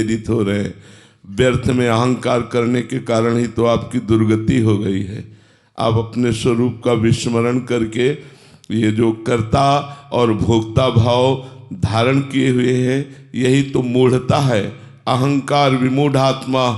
प्रेरित हो रहे हैं। व्यर्थ में अहंकार करने के कारण ही तो आपकी दुर्गति हो गई है। आप अपने स्वरूप का विस्मरण करके ये जो कर्ता और भोक्ता भाव धारण किए हुए हैं, यही तो मूढ़ता है। अहंकार विमूढ़ात्मा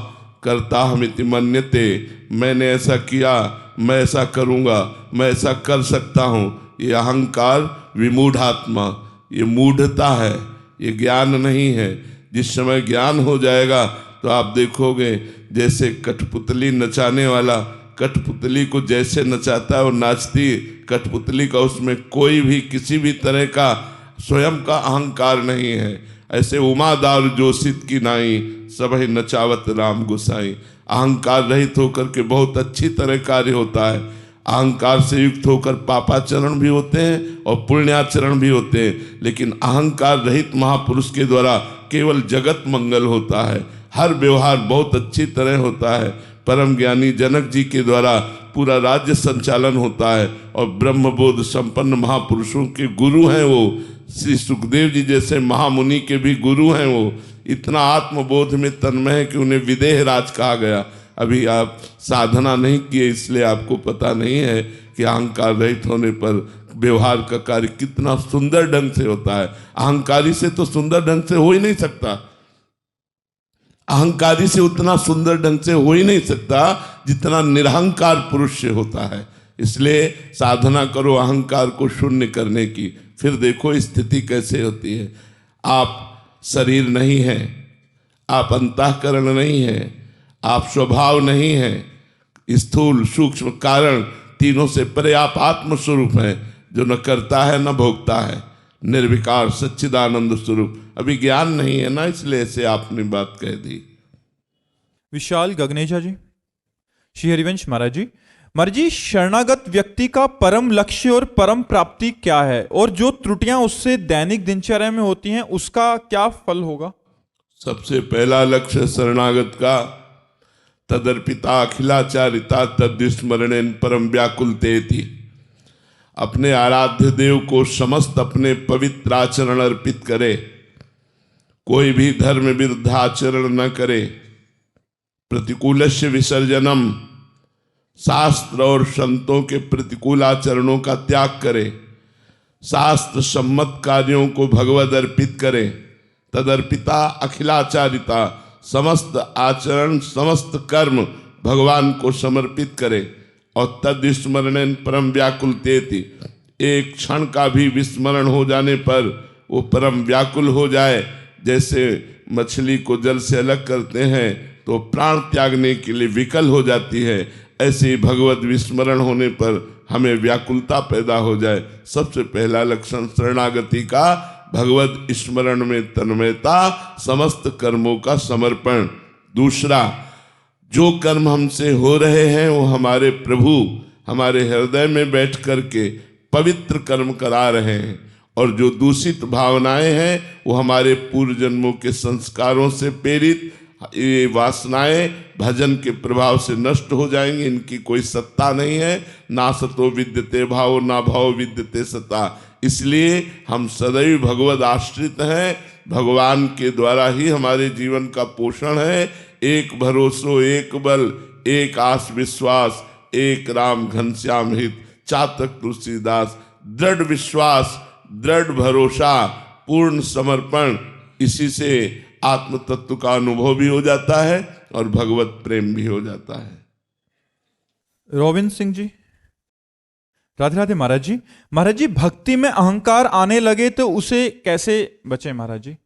कर्ता हमिति मन्यते, मैंने ऐसा किया, मैं ऐसा करूँगा, मैं ऐसा कर सकता हूँ, ये अहंकार विमूढ़ात्मा, ये मूढ़ता है, ये ज्ञान नहीं है। जिस समय ज्ञान हो जाएगा तो आप देखोगे जैसे कठपुतली नचाने वाला कठपुतली को जैसे नचाता है और नाचती कठपुतली का, उसमें कोई भी किसी भी तरह का स्वयं का अहंकार नहीं है। ऐसे उमादार जोशित की नाई सबहि नचावत राम गुसाई। अहंकार रहित होकर के बहुत अच्छी तरह कार्य होता है। अहंकार से युक्त होकर पापाचरण भी होते हैं और पुण्याचरण भी होते हैं, लेकिन अहंकार रहित महापुरुष के द्वारा केवल जगत मंगल होता है। हर व्यवहार बहुत अच्छी तरह होता है। परम ज्ञानी जनक जी के द्वारा पूरा राज्य संचालन होता है और ब्रह्मबोध संपन्न महापुरुषों के गुरु हैं वो। श्री सुखदेव जी जैसे महामुनि के भी गुरु हैं वो। इतना आत्मबोध में तन्मय है कि उन्हें विदेह राज कहा गया। अभी आप साधना नहीं किए इसलिए आपको पता नहीं है कि अहंकार रहित होने पर व्यवहार का कार्य कितना सुंदर ढंग से होता है। अहंकारी से तो सुंदर ढंग से हो ही नहीं सकता। अहंकारी से उतना सुंदर ढंग से हो ही नहीं सकता जितना निरहंकार पुरुष से होता है। इसलिए साधना करो अहंकार को शून्य करने की, फिर देखो स्थिति कैसे होती है। आप शरीर नहीं है, आप अंतःकरण नहीं है, आप स्वभाव नहीं है, स्थूल सूक्ष्म कारण तीनों से परे आप आत्मस्वरूप हैं, जो न करता है न भोगता है, निर्विकार सच्चिदानंद स्वरूप। अभी ज्ञान नहीं है ना, इसलिए ऐसे आपने बात कह दी। विशाल गगनेजा जी, श्री हरिवंश महाराज जी, शरणागत व्यक्ति का परम लक्ष्य और परम प्राप्ति क्या है, और जो त्रुटियां उससे दैनिक दिनचर्या में होती हैं उसका क्या फल होगा? सबसे पहला लक्ष्य शरणागत का तदर्पिता अखिलाचारिता तद्विस्मरणेन परम व्याकुलते थी। अपने आराध्य देव को समस्त अपने पवित्र आचरण अर्पित करे, कोई भी धर्म विरुद्ध आचरण न करे, प्रतिकूलस्य विसर्जनम, शास्त्र और संतों के प्रतिकूल आचरणों का त्याग करे, शास्त्र सम्मत कार्यों को भगवद अर्पित करे, तदर्पिता अखिलाचारिता, समस्त आचरण समस्त कर्म भगवान को समर्पित करे, और तद्विस्मरणेन परम व्याकुलतेति, एक क्षण का भी विस्मरण हो जाने पर वो परम व्याकुल हो जाए। जैसे मछली को जल से अलग करते हैं तो प्राण त्यागने के लिए विकल हो जाती है, ऐसे ही भगवत विस्मरण होने पर हमें व्याकुलता पैदा हो जाए। सबसे पहला लक्षण शरणागति का भगवत स्मरण में तन्मयता, समस्त कर्मों का समर्पण। दूसरा, जो कर्म हमसे हो रहे हैं वो हमारे प्रभु हमारे हृदय में बैठ करके पवित्र कर्म करा रहे हैं, और जो दूषित भावनाएं हैं वो हमारे पूर्व जन्मों के संस्कारों से प्रेरित ये वासनाएं भजन के प्रभाव से नष्ट हो जाएंगी। इनकी कोई सत्ता नहीं है। ना सतो विद्यते भाव, ना भाव विद्यते सत्ता। इसलिए हम सदैव भगवद आश्रित हैं। भगवान के द्वारा ही हमारे जीवन का पोषण है। एक भरोसो एक बल, एक आस विश्वास, एक राम घनश्याम हित, चातक तुलसीदास। दृढ़ विश्वास, दृढ़ भरोसा, पूर्ण समर्पण, इसी से आत्म तत्व का अनुभव भी हो जाता है और भगवत प्रेम भी हो जाता है। रोबिन सिंह जी, राधे राधे महाराज जी। महाराज जी, भक्ति में अहंकार आने लगे तो उसे कैसे बचे महाराज जी?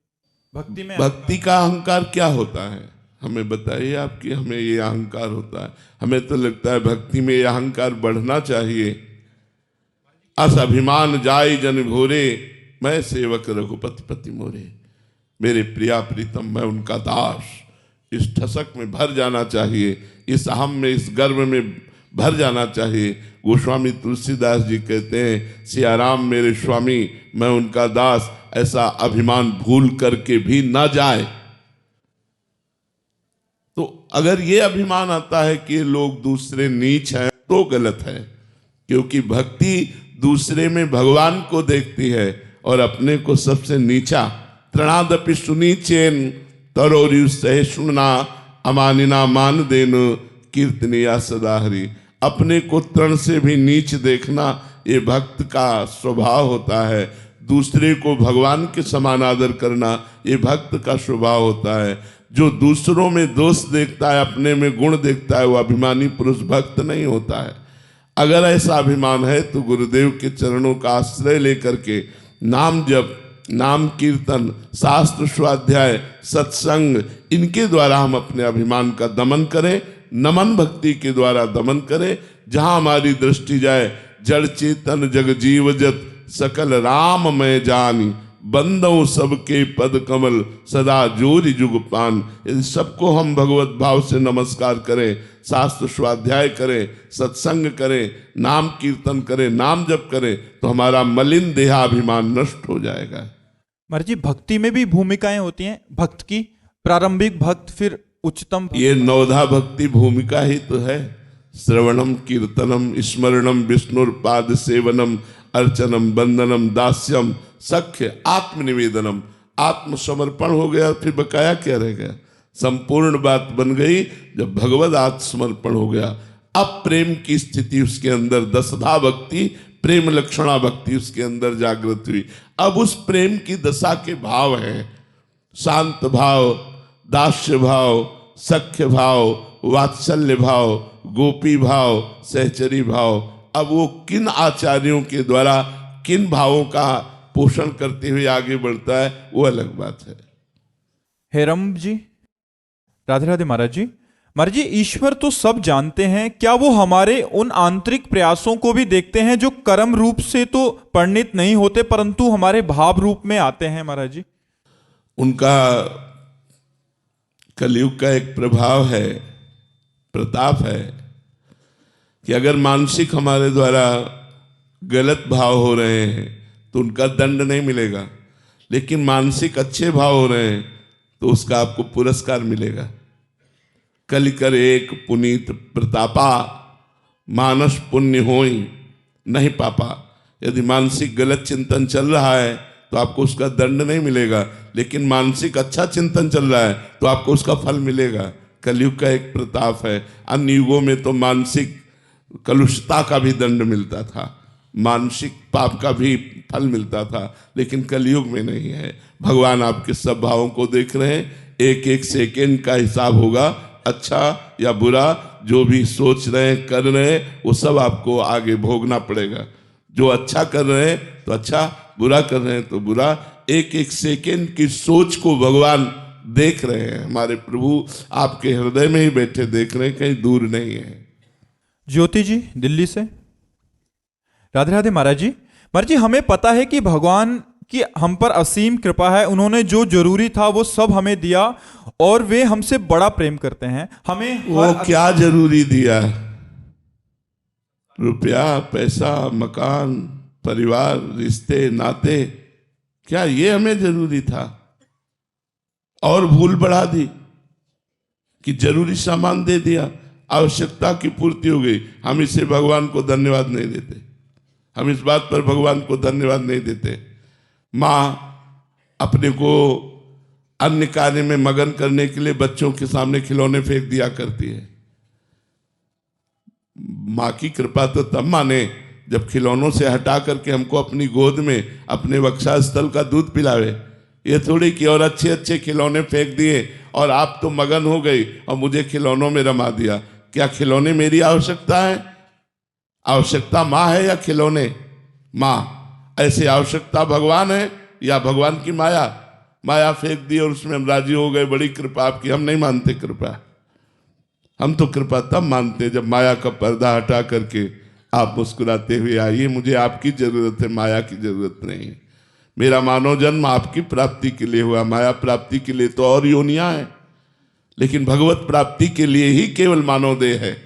भक्ति का अहंकार क्या होता है हमें बताइए आपकी। हमें ये अहंकार होता है, हमें तो लगता है भक्ति में ये अहंकार बढ़ना चाहिए। अस अभिमान जाय जन भोरे, मैं सेवक रघुपति पति मोरे। मेरे प्रिया प्रीतम, मैं उनका दास। इस ठसक में भर जाना चाहिए, इस अहम में, इस गर्व में भर जाना चाहिए। गोस्वामी तुलसीदास जी कहते हैं, सियाराम मेरे स्वामी, मैं उनका दास। ऐसा अभिमान भूल करके भी ना जाए। तो अगर ये अभिमान आता है कि लोग दूसरे नीच हैं तो गलत है, क्योंकि भक्ति दूसरे में भगवान को देखती है और अपने को सबसे नीचा। तृणादपि सुनीचेन तरोरि सहिष्णुना अमानिना मान देन कीर्तनिया सदा हरि। अपने को तृण से भी नीच देखना ये भक्त का स्वभाव होता है। दूसरे को भगवान के समान आदर करना ये भक्त का स्वभाव होता है। जो दूसरों में दोष देखता है, अपने में गुण देखता है, वो अभिमानी पुरुष भक्त नहीं होता है। अगर ऐसा अभिमान है तो गुरुदेव के चरणों का आश्रय लेकर के नाम जप, नाम कीर्तन, शास्त्र स्वाध्याय, सत्संग, इनके द्वारा हम अपने अभिमान का दमन करें। नमन भक्ति के द्वारा दमन करें। जहां हमारी दृष्टि जाए, जड़ चेतन जग जीव जत सकल राम मैं जानी, बंदो सबके पद कमल सदा जोरि जुग पान। इन सबको हम भगवत भाव से नमस्कार करें, शास्त्र स्वाध्याय करें, सत्संग करें, नाम कीर्तन करें, नाम जप करें, तो हमारा मलिन देहाभिमान नष्ट हो जाएगा। महाराज जी, भक्ति में भी भूमिकाएं होती हैं भक्त की, प्रारंभिक भक्त, फिर उच्चतम भक्त। ये नवधा भक्ति भूमिका ही तो है। श्रवणम कीर्तनम स्मरणम विष्णुर्पाद सेवनम अर्चनम वंदनम दास्यम सख्य आत्मनिवेदनम। आत्मसमर्पण हो गया, फिर बकाया क्या रह गया? संपूर्ण बात बन गई जब भगवद आत्मसमर्पण हो गया। अब प्रेम की स्थिति उसके अंदर, दशधा भक्ति, प्रेम लक्षणा भक्ति उसके अंदर जागृत हुई। अब उस प्रेम की दशा के भाव हैं शांत भाव, दास्य भाव, सख्य भाव, वात्सल्य भाव, गोपी भाव, सहचरी भाव। अब वो किन आचार्यों के द्वारा किन भावों का पोषण करते हुए आगे बढ़ता है, वो अलग बात है। हेरम जी, राधे राधे महाराज जी। महाराज जी, ईश्वर तो सब जानते हैं, क्या वो हमारे उन आंतरिक प्रयासों को भी देखते हैं जो कर्म रूप से तो परिणित नहीं होते परंतु हमारे भाव रूप में आते हैं? महाराज जी, उनका कलयुग का एक प्रभाव है, प्रताप है कि अगर मानसिक हमारे द्वारा गलत भाव हो रहे हैं तो उनका दंड नहीं मिलेगा, लेकिन मानसिक अच्छे भाव हो रहे हैं तो उसका आपको पुरस्कार मिलेगा। कलिकर एक पुनीत प्रतापा, मानस पुण्य होई नहीं पापा। यदि मानसिक गलत चिंतन चल रहा है तो आपको उसका दंड नहीं मिलेगा, लेकिन मानसिक अच्छा चिंतन चल रहा है तो आपको उसका फल मिलेगा। कलयुग का एक प्रताप है। अन्य युगों में तो मानसिक कलुषता का भी दंड मिलता था, मानसिक पाप का भी फल मिलता था, लेकिन कलयुग में नहीं है। भगवान आपके सब भावों को देख रहे हैं। एक एक सेकेंड का हिसाब होगा, अच्छा या बुरा जो भी सोच रहे हैं, कर रहे हैं, वो सब आपको आगे भोगना पड़ेगा। जो अच्छा कर रहे हैं तो अच्छा, बुरा कर रहे हैं तो बुरा। एक एक सेकेंड की सोच को भगवान देख रहे हैं। हमारे प्रभु आपके हृदय में ही बैठे देख रहे हैं, कहीं दूर नहीं है। ज्योति जी दिल्ली से, राधे राधे महाराज जी। महाराज जी, हमें पता है कि भगवान की हम पर असीम कृपा है, उन्होंने जो जरूरी था वो सब हमें दिया और वे हमसे बड़ा प्रेम करते हैं। हमें वो क्या जरूरी दिया? रुपया, पैसा, मकान, परिवार, रिश्ते, नाते, क्या ये हमें जरूरी था? और भूल बढ़ा दी कि जरूरी सामान दे दिया, आवश्यकता की पूर्ति हो गई। हम इसे भगवान को धन्यवाद नहीं देते, हम इस बात पर भगवान को धन्यवाद नहीं देते। माँ अपने को अन्य कार्य में मगन करने के लिए बच्चों के सामने खिलौने फेंक दिया करती है। माँ की कृपा तो तब माने जब खिलौनों से हटा करके हमको अपनी गोद में अपने वक्षस्थल का दूध पिलावे। ये थोड़ी कि और अच्छे अच्छे खिलौने फेंक दिए और आप तो मगन हो गई और मुझे खिलौनों में रमा दिया। क्या खिलौने मेरी आवश्यकता है? आवश्यकता माँ है या खिलौने? माँ। ऐसे आवश्यकता भगवान है या भगवान की माया? माया फेंक दी और उसमें हम राजी हो गए, बड़ी कृपा आपकी। हम नहीं मानते कृपा, हम तो कृपा तब मानते जब माया का पर्दा हटा करके आप मुस्कुराते हुए आइए, मुझे आपकी जरूरत है, माया की जरूरत नहीं है। मेरा मानव जन्म आपकी प्राप्ति के लिए हुआ, माया प्राप्ति के लिए तो और योनियां हैं, लेकिन भगवत प्राप्ति के लिए ही केवल मानव देह है।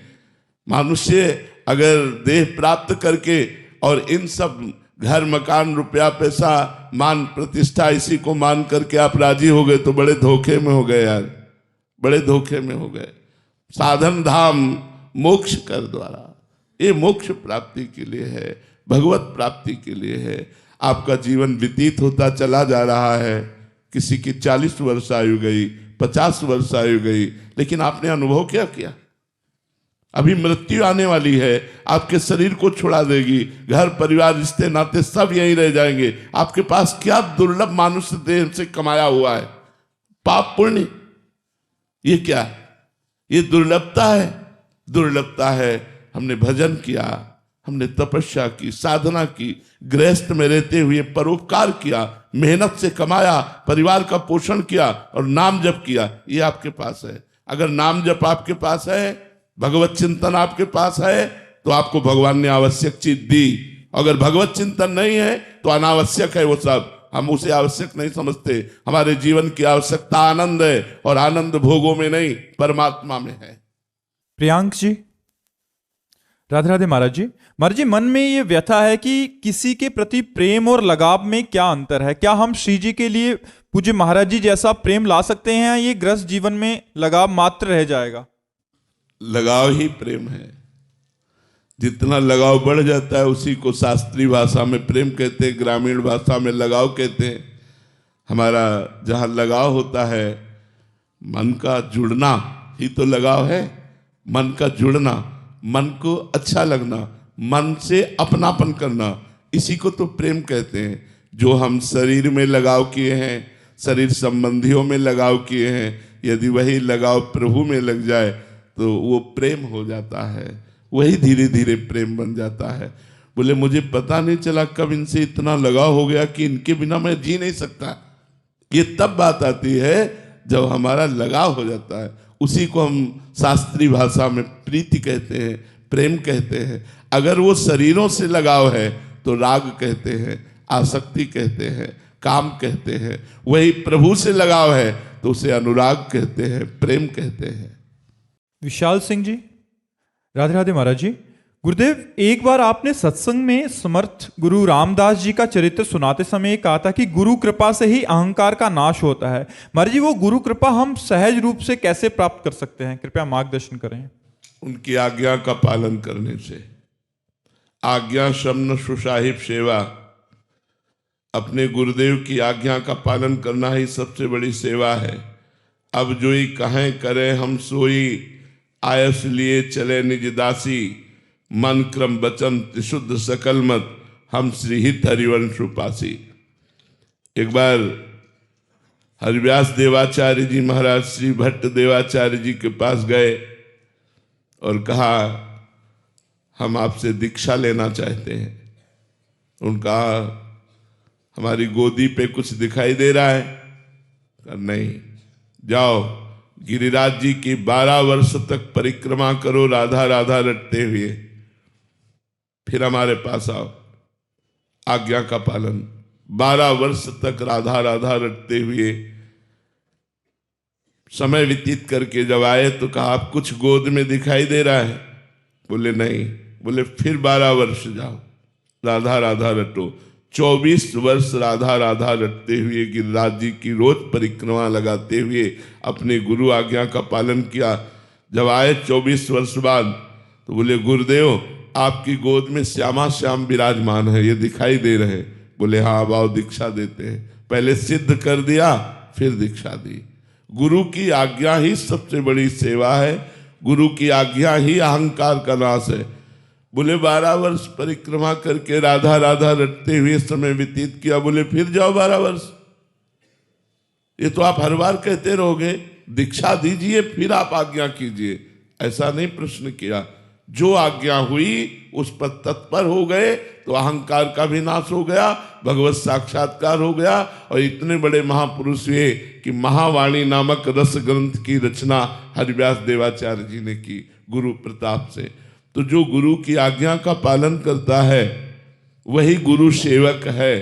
मनुष्य अगर देह प्राप्त करके और इन सब घर, मकान, रुपया, पैसा, मान, प्रतिष्ठा, इसी को मान करके आप राजी हो गए तो बड़े धोखे में हो गए यार, बड़े धोखे में हो गए। साधन धाम मोक्ष कर द्वारा, ये मोक्ष प्राप्ति के लिए है, भगवत प्राप्ति के लिए है। आपका जीवन व्यतीत होता चला जा रहा है। किसी की 40 वर्ष आयु गई, 50 वर्ष आयु गई, लेकिन आपने अनुभव क्या किया? अभी मृत्यु आने वाली है, आपके शरीर को छुड़ा देगी, घर परिवार रिश्ते नाते सब यहीं रह जाएंगे। आपके पास क्या दुर्लभ मानुष देह से कमाया हुआ है, पाप पुण्य, ये क्या है? ये दुर्लभता है। दुर्लभता है। हमने भजन किया, हमने तपस्या की, साधना की, गृहस्थ में रहते हुए परोपकार किया, मेहनत से कमाया, परिवार का पोषण किया और नाम जप किया, ये आपके पास है। अगर नाम जप आपके पास है, भगवत चिंतन आपके पास है, तो आपको भगवान ने आवश्यक चीज दी। अगर भगवत चिंतन नहीं है तो अनावश्यक है वो सब, हम उसे आवश्यक नहीं समझते। हमारे जीवन की आवश्यकता आनंद है, और आनंद भोगों में नहीं, परमात्मा में है। प्रियांक जी, राधे राधे महाराज जी। महाराज जी, मन में ये व्यथा है कि किसी के प्रति प्रेम और लगाव में क्या अंतर है? क्या हम श्री जी के लिए पूज्य महाराज जी जैसा प्रेम ला सकते हैं, या ये गृहस्थ जीवन में लगाव मात्र रह जाएगा? लगाव ही प्रेम है। जितना लगाव बढ़ जाता है उसी को शास्त्रीय भाषा में प्रेम कहते हैं, ग्रामीण भाषा में लगाव कहते हैं। हमारा जहाँ लगाव होता है, मन का जुड़ना ही तो लगाव है। मन का जुड़ना, मन को अच्छा लगना, मन से अपनापन करना, इसी को तो प्रेम कहते हैं। जो हम शरीर में लगाव किए हैं, शरीर संबंधियों में लगाव किए हैं, यदि वही लगाव प्रभु में लग जाए तो वो प्रेम हो जाता है, वही धीरे धीरे प्रेम बन जाता है। बोले मुझे पता नहीं चला कब इनसे इतना लगाव हो गया कि इनके बिना मैं जी नहीं सकता। ये तब बात आती है जब हमारा लगाव हो जाता है। उसी को हम शास्त्रीय भाषा में प्रीति कहते हैं, प्रेम कहते हैं। अगर वो शरीरों से लगाव है तो राग कहते हैं, आसक्ति कहते हैं, काम कहते हैं। वही प्रभु से लगाव है तो उसे अनुराग कहते हैं, प्रेम कहते हैं। विशाल सिंह जी, राधे राधे महाराज जी। गुरुदेव, एक बार आपने सत्संग में समर्थ गुरु रामदास जी का चरित्र सुनाते समय कहा था कि गुरु कृपा से ही अहंकार का नाश होता है। महाराज जी, वो गुरु कृपा हम सहज रूप से कैसे प्राप्त कर सकते हैं? कृपया मार्गदर्शन करें। उनकी आज्ञा का पालन करने से। आज्ञा शमन सुसाहिब सेवा, अपने गुरुदेव की आज्ञा का पालन करना ही सबसे बड़ी सेवा है। अब जोई कहें करे हम सोई, आयस लिए चले निज दासी, मन क्रम वचन त्रिशुद्ध सकल मत, हम श्री हित हरिवंश उपासी। एक बार हरिव्यास देवाचार्य जी महाराज श्री भट्ट देवाचार्य जी के पास गए और कहा हम आपसे दीक्षा लेना चाहते हैं। उनका हमारी गोदी पे कुछ दिखाई दे रहा है? नहीं, जाओ गिरिराज जी की 12 वर्ष तक परिक्रमा करो राधा राधा रटते हुए, फिर हमारे पास आओ। आज्ञा का पालन। 12 वर्ष तक राधा राधा रटते हुए समय व्यतीत करके जब आए तो कहा आप कुछ गोद में दिखाई दे रहा है? बोले नहीं। बोले फिर 12 वर्ष जाओ, राधा राधा रटो। 24 वर्ष राधा राधा रटते हुए गिरिराज जी की रोज परिक्रमा लगाते हुए अपने गुरु आज्ञा का पालन किया। जब आए 24 वर्ष बाद तो बोले गुरुदेव आपकी गोद में श्यामा श्याम विराजमान है, ये दिखाई दे रहे। बोले हाँ, अब आओ दीक्षा देते हैं। पहले सिद्ध कर दिया, फिर दीक्षा दी। गुरु की आज्ञा ही सबसे बड़ी सेवा है। गुरु की आज्ञा ही अहंकार का नाश है। बोले 12 वर्ष परिक्रमा करके राधा राधा रटते हुए समय व्यतीत किया। बोले फिर जाओ 12 वर्ष। ये तो आप हर बार कहते रहोगे, दीक्षा दीजिए फिर आप आज्ञा कीजिए। ऐसा नहीं प्रश्न किया। जो आज्ञा हुई उस पर तत्पर हो गए तो अहंकार का भी नाश हो गया, भगवत साक्षात्कार हो गया। और इतने बड़े महापुरुष हुए कि महावाणी नामक रस ग्रंथ की रचना हरिव्यास देवाचार्य जी ने की गुरु प्रताप से। तो जो गुरु की आज्ञा का पालन करता है वही गुरु सेवक है।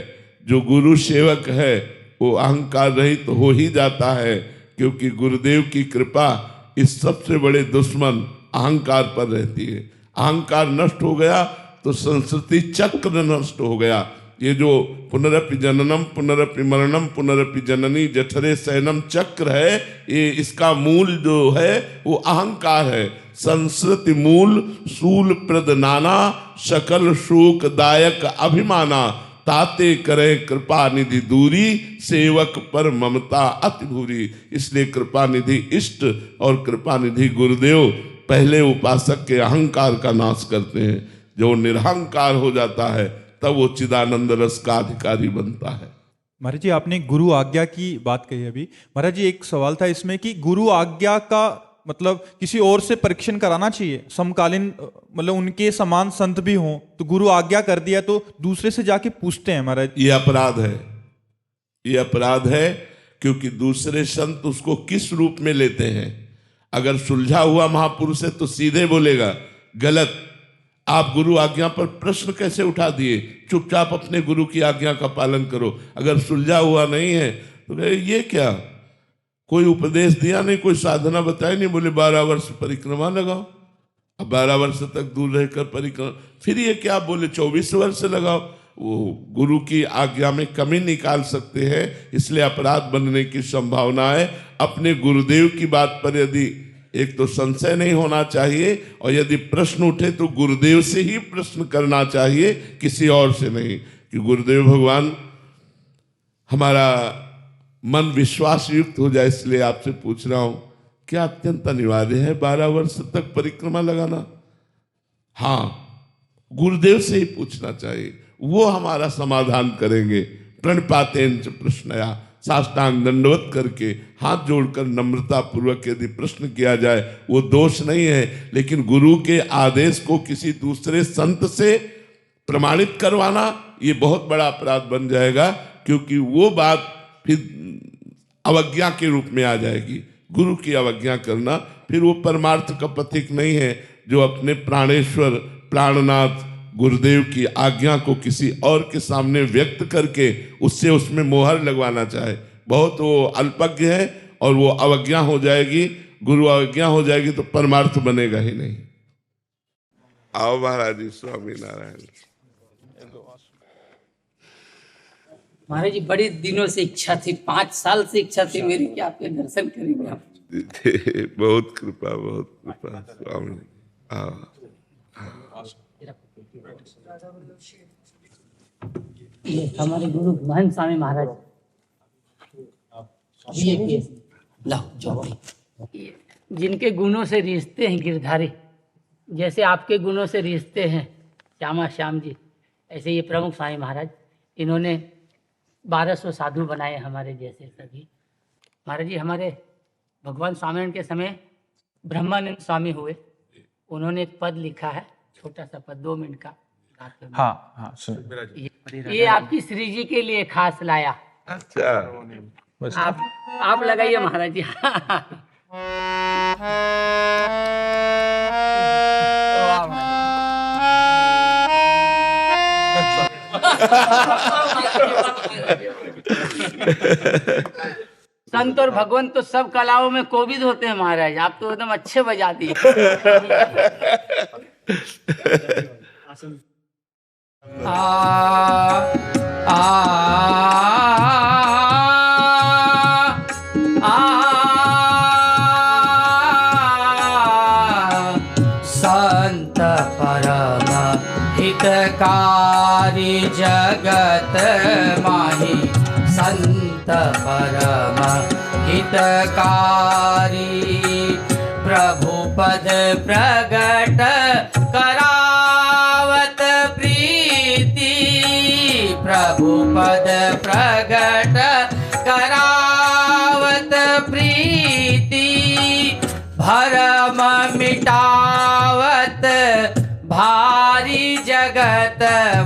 जो गुरु सेवक है वो अहंकार रहित तो हो ही जाता है, क्योंकि गुरुदेव की कृपा इस सबसे बड़े दुश्मन अहंकार पर रहती है। अहंकार नष्ट हो गया तो संस्कृति चक्र नष्ट हो गया। ये जो पुनरपि जननम पुनरपि मरणम पुनरपि जननी जठरे शयनम चक्र है, ये इसका मूल जो है वो अहंकार है। संस्कृति मूल शूल प्रद नाना, सकल शोक दायक अभिमाना, ताते करे कृपा निधि दूरी, सेवक पर ममता अति भूरी। इसलिए कृपा निधि इष्ट और कृपा निधि गुरुदेव पहले उपासक के अहंकार का नाश करते हैं। जो निरहंकार हो जाता है तब वो चिदानंद रस का अधिकारी बनता है। महाराज जी, आपने गुरु आज्ञा की बात कही अभी। महाराज जी, एक सवाल था इसमें कि गुरु आज्ञा का मतलब किसी और से परीक्षण कराना चाहिए? समकालीन मतलब उनके समान संत भी हों तो गुरु आज्ञा कर दिया तो दूसरे से जाके पूछते हैं महाराज। ये अपराध है, ये अपराध है, क्योंकि दूसरे संत उसको किस रूप में लेते हैं। अगर सुलझा हुआ महापुरुष है तो सीधे बोलेगा गलत, आप गुरु आज्ञा पर प्रश्न कैसे उठा दिए, चुपचाप अपने गुरु की आज्ञा का पालन करो। अगर सुलझा हुआ नहीं है तो ये क्या, कोई उपदेश दिया नहीं, कोई साधना बताई नहीं, बोले 12 वर्ष परिक्रमा लगाओ। अब 12 वर्ष तक दूर रहकर परिक्रमा, फिर ये क्या बोले 24 वर्ष लगाओ। वो गुरु की आज्ञा में कमी निकाल सकते हैं, इसलिए अपराध बनने की संभावना है। अपने गुरुदेव की बात पर यदि एक तो संशय नहीं होना चाहिए, और यदि प्रश्न उठे तो गुरुदेव से ही प्रश्न करना चाहिए, किसी और से नहीं। कि गुरुदेव भगवान हमारा मन विश्वास युक्त हो जाए, इसलिए आपसे पूछ रहा हूं, क्या अत्यंत अनिवार्य है 12 वर्ष तक परिक्रमा लगाना? हाँ, गुरुदेव से ही पूछना चाहिए, वो हमारा समाधान करेंगे। प्रणपातेन प्रश्नया, साष्टांग दंडवत करके हाथ जोड़कर नम्रता पूर्वक यदि प्रश्न किया जाए वो दोष नहीं है। लेकिन गुरु के आदेश को किसी दूसरे संत से प्रमाणित करवाना ये बहुत बड़ा अपराध बन जाएगा, क्योंकि वो बात फिर अवज्ञा के रूप में आ जाएगी। गुरु की अवज्ञा करना फिर वो परमार्थ का प्रतीक नहीं है, जो अपने प्राणेश्वर प्राणनाथ गुरुदेव की आज्ञा को किसी और के सामने व्यक्त करके उससे उसमें मोहर लगवाना चाहे। बहुत वो अल्पज्ञ है और वो अवज्ञा हो जाएगी। गुरु अवज्ञा हो जाएगी तो परमार्थ बनेगा ही नहीं। आओ महाराज जी, स्वामी नारायण। महाराज जी, बड़े दिनों से इच्छा थी, 5 साल से इच्छा थी मेरी कि आपके दर्शन करेंगे आप। बहुत कृपा, बहुत कृपा स्वामी। ये हमारे गुरु महंत स्वामी महाराज, ये लाओ जो जिनके गुणों से रिश्ते हैं गिरधारी, जैसे आपके गुणों से रिश्ते हैं श्यामा श्याम जी, ऐसे ये प्रमुख स्वामी महाराज, इन्होंने 1200 साधु बनाए हमारे जैसे सभी। महाराज जी, हमारे भगवान स्वामिनारायण के समय ब्रह्मानंद स्वामी हुए, उन्होंने एक पद लिखा है, छोटा सा पद, 2 मिनट का। हाँ हाँ, ये आपकी श्री जी के लिए खास लाया। अच्छा, आप लगाइए महाराज जी। संत और भगवान तो सब कलाओं में कोविद होते हैं महाराज, आप तो एकदम अच्छे बजा दिए। संत परम हितकारी जगत माही, संत परम हितकारी प्रभु पद प्रगट करावत प्रीति, प्रभु पद प्रगट करावत प्रीति, भरम मिटावत भारी जगत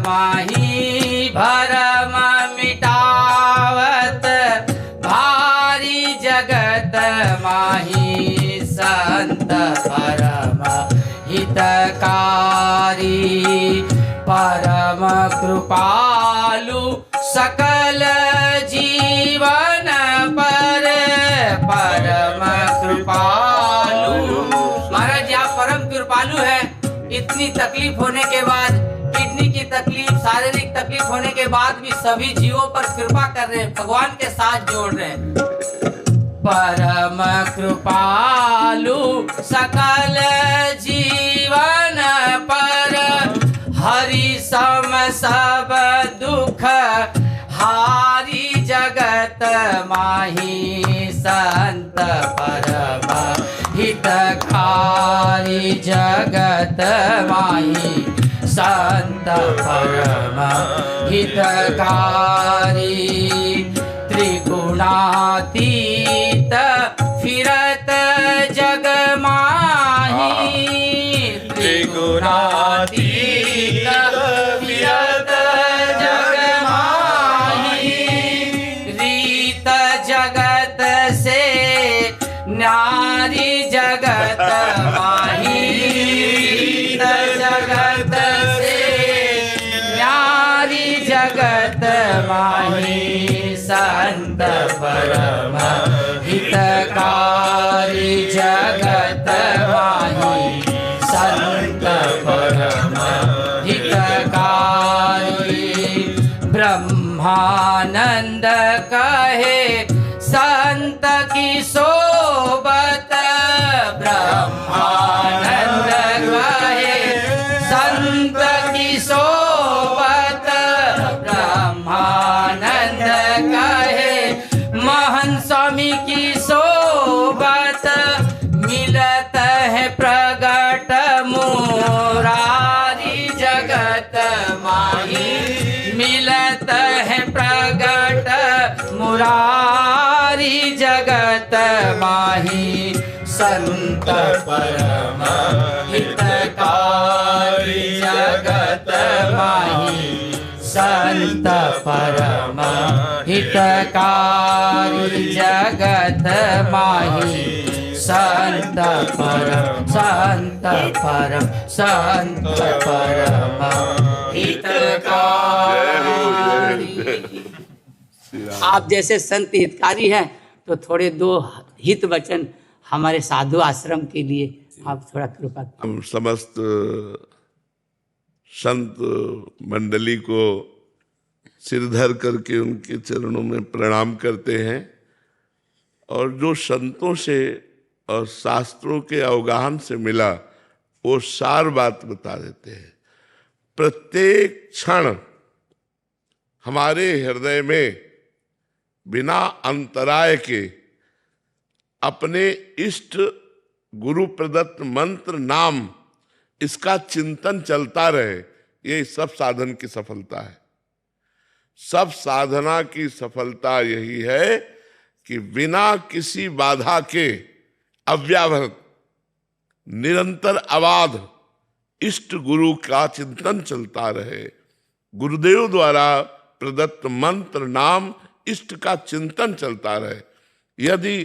माही, भरम मिटावत भारी जगत माही, संत परम हितकारी परम कृपालु सकल जीवन पर, परम कृपालु। महाराज जी, आप परम कृपालु है। इतनी तकलीफ होने के बाद, किडनी की तकलीफ, शारीरिक तकलीफ होने के बाद भी सभी जीवों पर कृपा कर रहे हैं, भगवान के साथ जोड़ रहे हैं। परम कृपालु सकल जीवन पर, हरि सम सब दुख हारी जगत माही संत परम हितकारी जगत माही संत परम हितकारी त्रिगुणातीत फिरत जग माही त्रिगुणातीत फिरत जग माही रीत जगत से न्यारी जगत माही रीत जगत से न्यारी जगत माही संत परम हितकारी जगत माही संत परम हितकारी ब्रह्मानंद कहे संत की सोबत ब्रह्मानंद कहे संत की सोबत ब्रह्मानंद कहे महन स्वामी की सोबत मिलत है प्रगट मुरारी जगत माही मिलत है प्रगट मुरारी जगत माही संत परम हितकारी जगत माही संत परम हितकारी जगत माही संत परम हितकारी। आप जैसे संत हितकारी हैं तो थोड़े दो हित वचन हमारे साधु आश्रम के लिए आप थोड़ा कृपा। हम समस्त संत मंडली को सिरधर करके उनके चरणों में प्रणाम करते हैं और जो संतों से और शास्त्रों के अवगाहन से मिला वो सार बात बता देते हैं। प्रत्येक क्षण हमारे हृदय में बिना अंतराय के अपने इष्ट गुरु प्रदत्त मंत्र नाम इसका चिंतन चलता रहे, ये सब साधन की सफलता है। सब साधना की सफलता यही है कि बिना किसी बाधा के अव्याहत निरंतर अबाध इष्ट गुरु का चिंतन चलता रहे। गुरुदेव द्वारा प्रदत्त मंत्र नाम इष्ट का चिंतन चलता रहे। यदि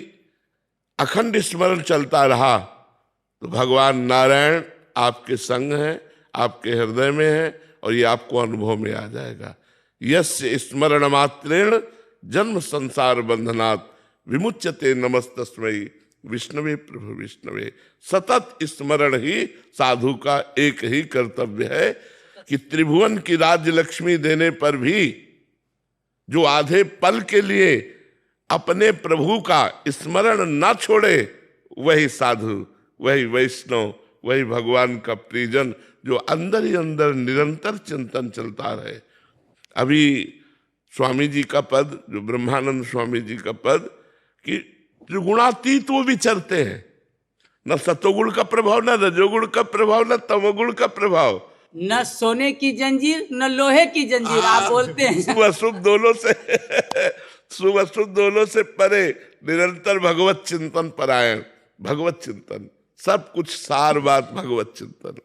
अखंड स्मरण चलता रहा तो भगवान नारायण आपके संग हैं, आपके हृदय में है और ये आपको अनुभव में आ जाएगा। यस्य स्मरण मात्रेण जन्म संसार बंधनात् विमुच्यते नमस्तस्मै विष्णवे प्रभु विष्णवे। सतत स्मरण ही साधु का एक ही कर्तव्य है कि त्रिभुवन की राज्य लक्ष्मी देने पर भी जो आधे पल के लिए अपने प्रभु का स्मरण न छोड़े वही साधु, वही वैष्णव, वही भगवान का प्रियजन जो अंदर ही अंदर निरंतर चिंतन चलता रहे। अभी स्वामी जी का पद, जो ब्रह्मानंद स्वामी जी का पद, कि त्रिगुणातीत वो विचरते हैं, न सतोगुण का प्रभाव, न रजोगुण का प्रभाव, न तमोगुण का प्रभाव, न सोने की जंजीर न लोहे की जंजीर। आप बोलते हैं शुभ अशुभ दोनों से परे निरंतर भगवत चिंतन परायण, भगवत चिंतन, सब कुछ सार बात भगवत चिंतन।